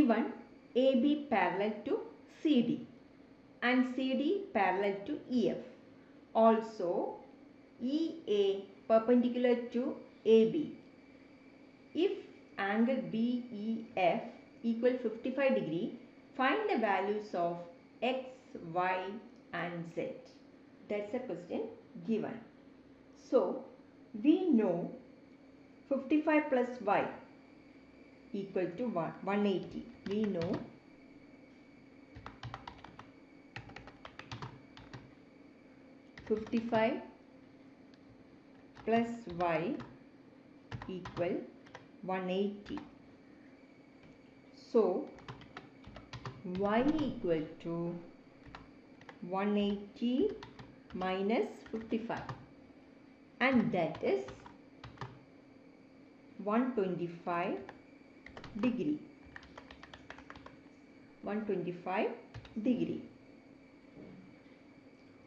given AB parallel to CD and CD parallel to EF. Also EA perpendicular to AB. If angle BEF equal 55 degree, find the values of X, Y and Z. That's the question given. So we know 55 plus Y equal to 180. We know (55) plus Y equal 180. So Y equal to 180 minus 55, and that is 125 degree. 125 degree.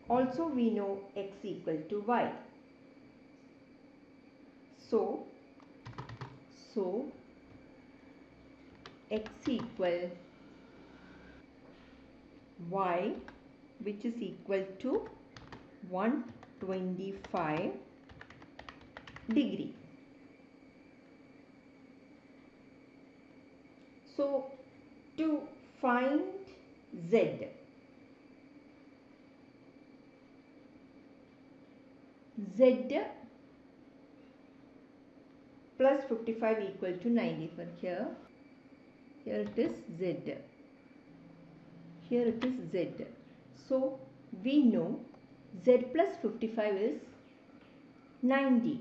Also we know X equal to Y. So X equal Y, which is equal to 125 degree. So to find Z, plus 55 equal to 90. For here it is Z. Here it is Z. So we know Z plus 55 is 90.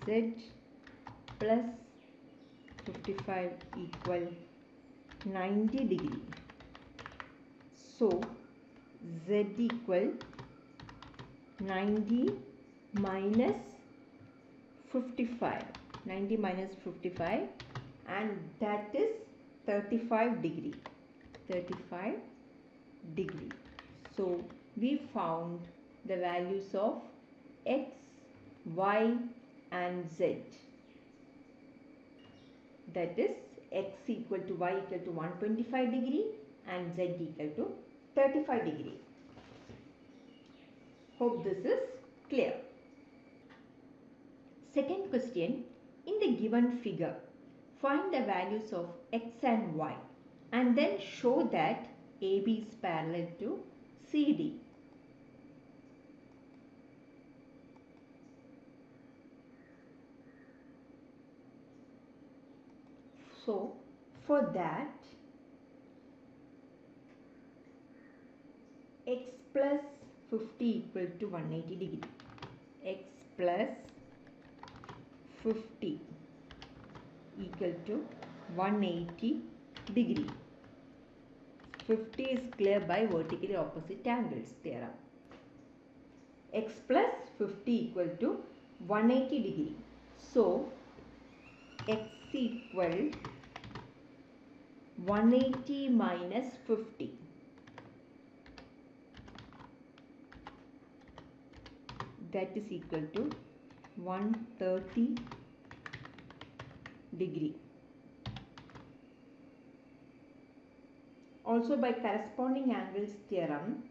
Z plus 55 equal 90 degree. So Z equal 90 minus 55. 90 minus 55, and that is 35 degree. 35 degree. So we found the values of X, Y and Z. That is X equal to Y equal to 125 degree and Z equal to 35 degree. Hope this is clear. Second question, in the given figure, find the values of X and Y and then show that AB is parallel to CD. So for that, X plus 50 equal to 180 degree. X plus 50 equal to 180 degree. 50 is clear by vertically opposite angles theorem. X plus 50 equal to 180 degree. So X equal 180 minus 50. That is equal to 130 degree. Also by corresponding angles theorem,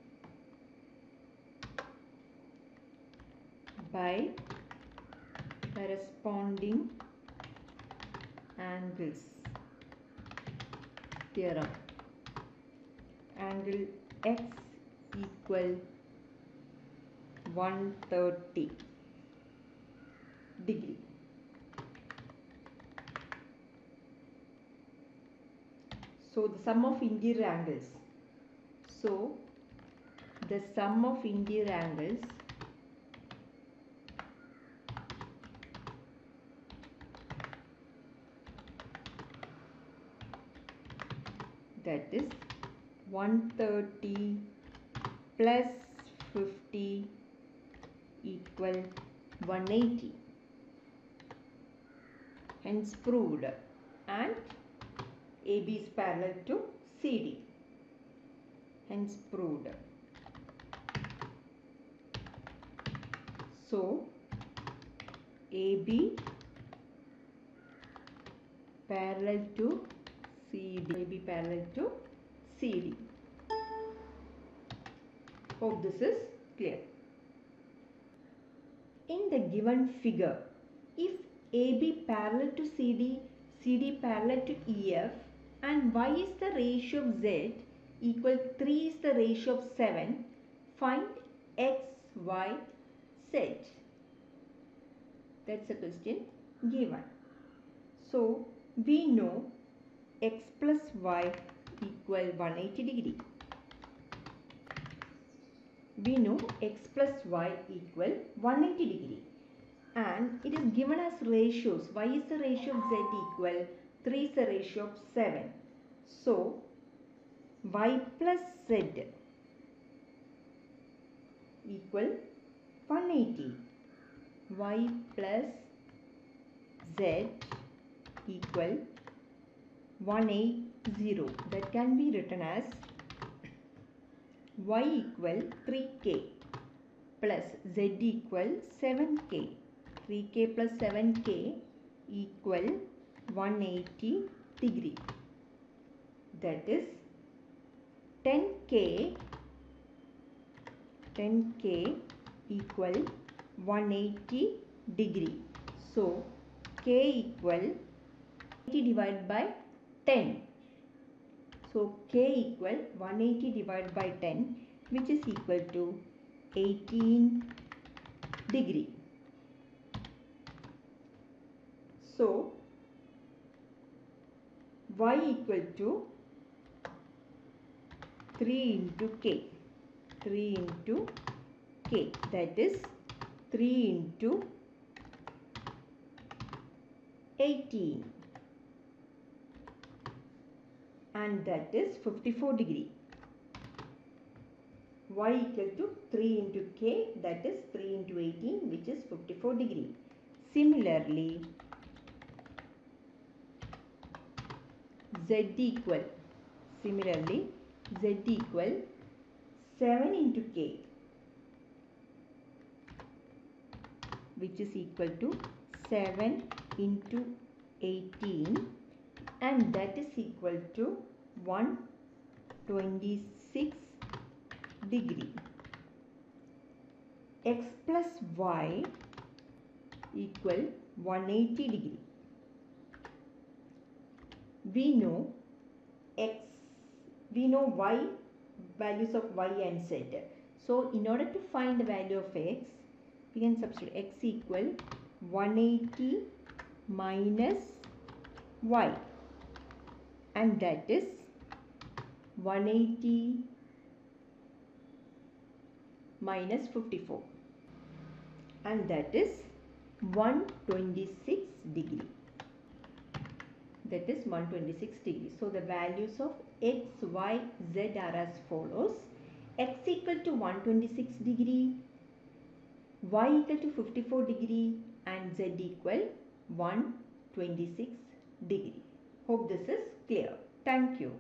angle X equal 130 degree. So the sum of interior angles. So the sum of interior angles that is 130 plus 50 equal 180. Hence proved, and AB is parallel to CD. Hence proved. So AB parallel to CD. AB parallel to CD. Hope this is clear. In the given figure, if AB parallel to CD, CD parallel to EF, and Y is the ratio of Z equal 3 is the ratio of 7, find X, Y, Z. That's a question given. So we know X plus Y equal 180 degree. We know X plus Y equal 180 degree. And it is given as ratios. Y is the ratio of Z equal 3 is the ratio of 7. So Y plus Z equal 180. Y plus Z equal 180. That can be written as Y equal 3K plus Z equal 7K. 3K plus 7K equal 180 degree. That is 10K equal 180 degree. So K equal 80 divided by 10. So K equal 180 divided by 10, which is equal to 18 degree. So Y equal to 3 into K. 3 into K, that is 3 into 18, and that is 54 degree. Y equal to 3 into K, that is 3 into 18, which is 54 degree. Similarly, Z equal 7 into K, which is equal to 7 into 18, and that is equal to 126 degree. X plus Y equal 180 degree. We know Y, values of Y and Z. So in order to find the value of X, we can substitute X equal 180 minus Y, and that is 180 minus 54, and that is 126 degree. That is 126 degree. So the values of X, Y, Z are as follows. X equal to 126 degree, Y equal to 54 degree, and Z equal 126 degree. Hope this is clear. Thank you.